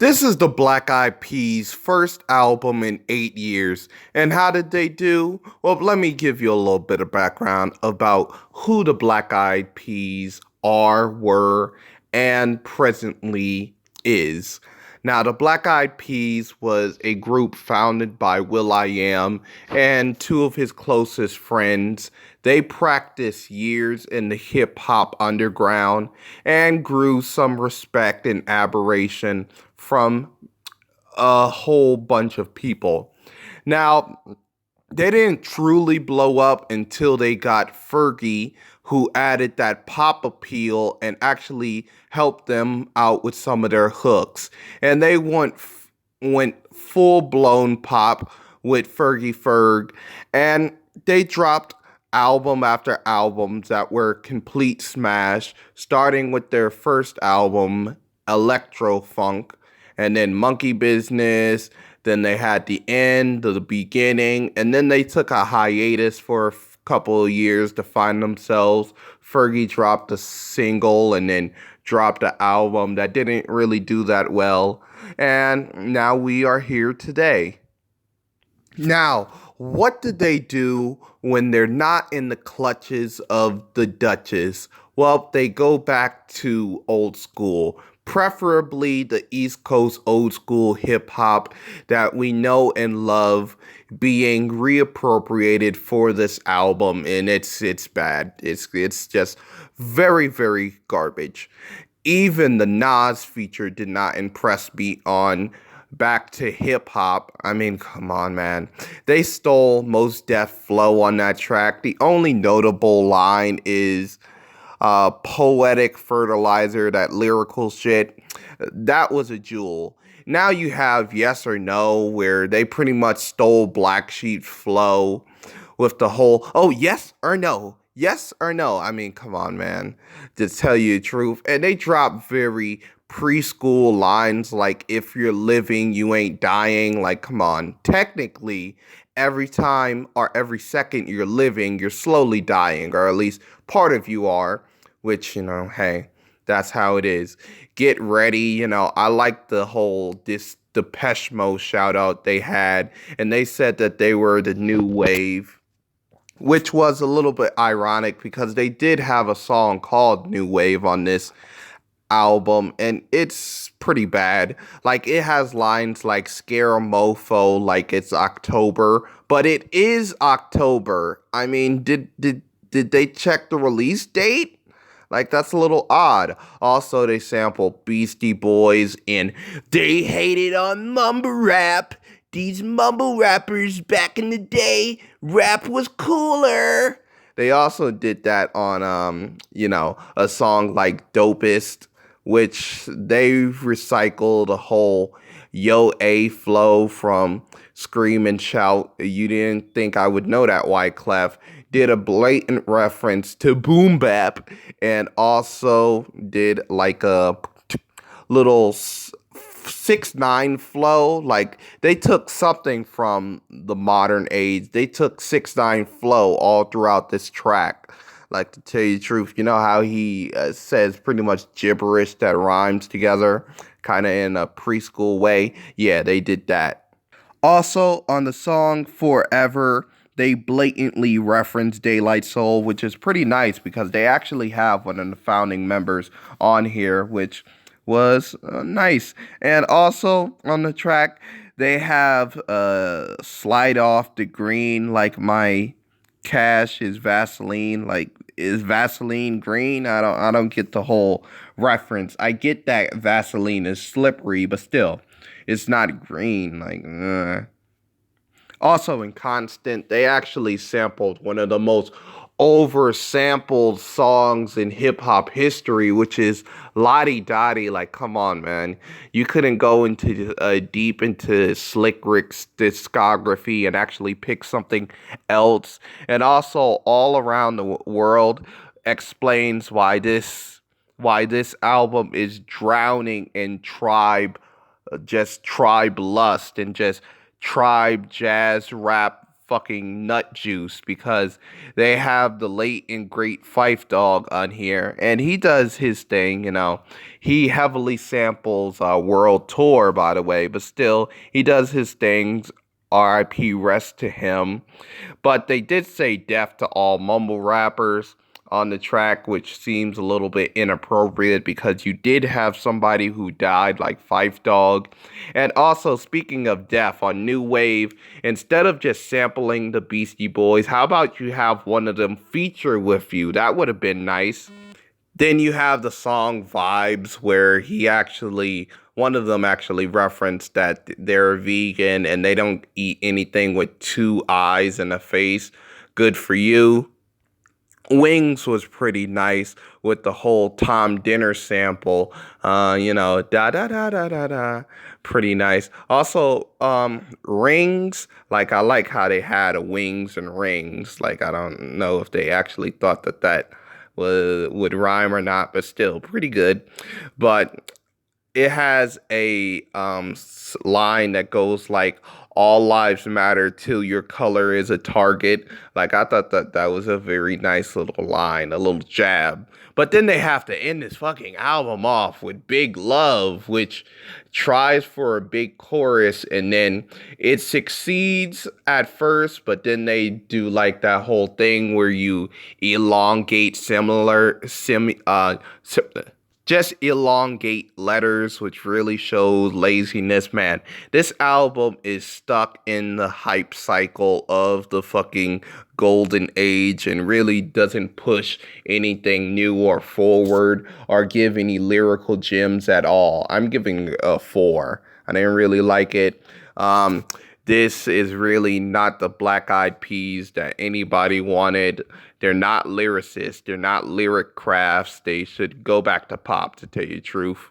This is the Black Eyed Peas' first album in 8 years. And how did they do? Well, let me give you a little bit of background about who the Black Eyed Peas are, were, and presently is. Now, the Black Eyed Peas was a group founded by will.i.am and two of his closest friends. They practiced years in the hip hop underground and grew some respect and admiration from a whole bunch of people. Now, they didn't truly blow up until they got Fergie, who added that pop appeal and actually helped them out with some of their hooks. And they went full blown pop with Fergie Ferg, and they dropped album after albums that were complete smash, starting with their first album, Electro Funk, and then Monkey Business. Then they had the end, the beginning, and then they took a hiatus for a couple of years to find themselves. Fergie dropped a single and then dropped an album that didn't really do that well. And now we are here today. Now, what did they do when they're not in the clutches of the Duchess? Well, they go back to old school, preferably the East Coast old school hip hop that we know and love being reappropriated for this album, and it's bad. It's just very garbage. Even the Nas feature did not impress me on back to hip hop. I mean, come on, man. They stole Mos Def flow on that track. The only notable line is poetic fertilizer, that lyrical shit. That was a jewel. Now you have Yes or No, where they pretty much stole Black Sheep flow with the whole, oh, yes or no. Yes or no? I mean, come on, man. To tell you the truth. And they drop very preschool lines like, if you're living, you ain't dying. Like, come on. Technically, every time or every second you're living, you're slowly dying, or at least part of you are, which, hey, that's how it is. Get ready. I like the whole Depeche Mode shout out they had, and they said that they were the new wave, which was a little bit ironic because they did have a song called New Wave on this album, and it's pretty bad. Like, it has lines like scare a mofo like it's October, but it is October. I mean, did they check the release date? Like, that's a little odd. Also, they sample Beastie Boys in They Hated on Mumble Rap. These mumble rappers back in the day, rap was cooler. They also did that on, a song like Dopest, which they recycled a whole Yo A flow from Scream and Shout. You didn't think I would know that, Wyclef. Did a blatant reference to Boom-Bap, and also did like a little 6ix9ine flow. Like, they took something from the modern age. They took 6ix9ine flow all throughout this track. Like, to tell you the truth, you know how he says pretty much gibberish that rhymes together, kind of in a preschool way? Yeah, they did that. Also, on the song Forever, they blatantly reference Daylight Soul, which is pretty nice because they actually have one of the founding members on here, which was nice. And also on the track, they have Slide Off the Green, like my cash is Vaseline. Like, is Vaseline green? I don't get the whole reference. I get that Vaseline is slippery, but still, it's not green. Like, Also, in Constant, they actually sampled one of the most oversampled songs in hip hop history, which is Lottie Dottie. Like, come on, man. You couldn't go into deep into Slick Rick's discography and actually pick something else. And also, All Around the World explains why this album is drowning in just tribe lust and just tribe jazz rap fucking nut juice because they have the late and great Fife Dog on here, and he does his thing, you know. He heavily samples World Tour, by the way, but still, he does his things. RIP, rest to him. But they did say death to all mumble rappers on the track, which seems a little bit inappropriate because you did have somebody who died, like Fife Dog. And also, speaking of death, on New Wave, instead of just sampling the Beastie Boys, how about you have one of them feature with you? That would have been nice. Then you have the song Vibes, where one of them actually referenced that they're vegan and they don't eat anything with two eyes and a face. Good for you. Wings was pretty nice with the whole Tom Dinner sample. Da da da da da da. Pretty nice. Also, rings. Like I like how they had a wings and rings. Like I don't know if they actually thought that would rhyme or not, but still pretty good. But it has a line that goes like all lives matter till your color is a target. Like I thought that was a very nice little line, a little jab. But then they have to end this fucking album off with Big Love, which tries for a big chorus and then it succeeds at first, but then they do like that whole thing where you elongate just elongate letters, which really shows laziness, man. This album is stuck in the hype cycle of the fucking golden age and really doesn't push anything new or forward or give any lyrical gems at all. I'm giving a 4. I didn't really like it. This is really not the Black Eyed Peas that anybody wanted. They're not lyricists. They're not lyric crafts. They should go back to pop, to tell you the truth.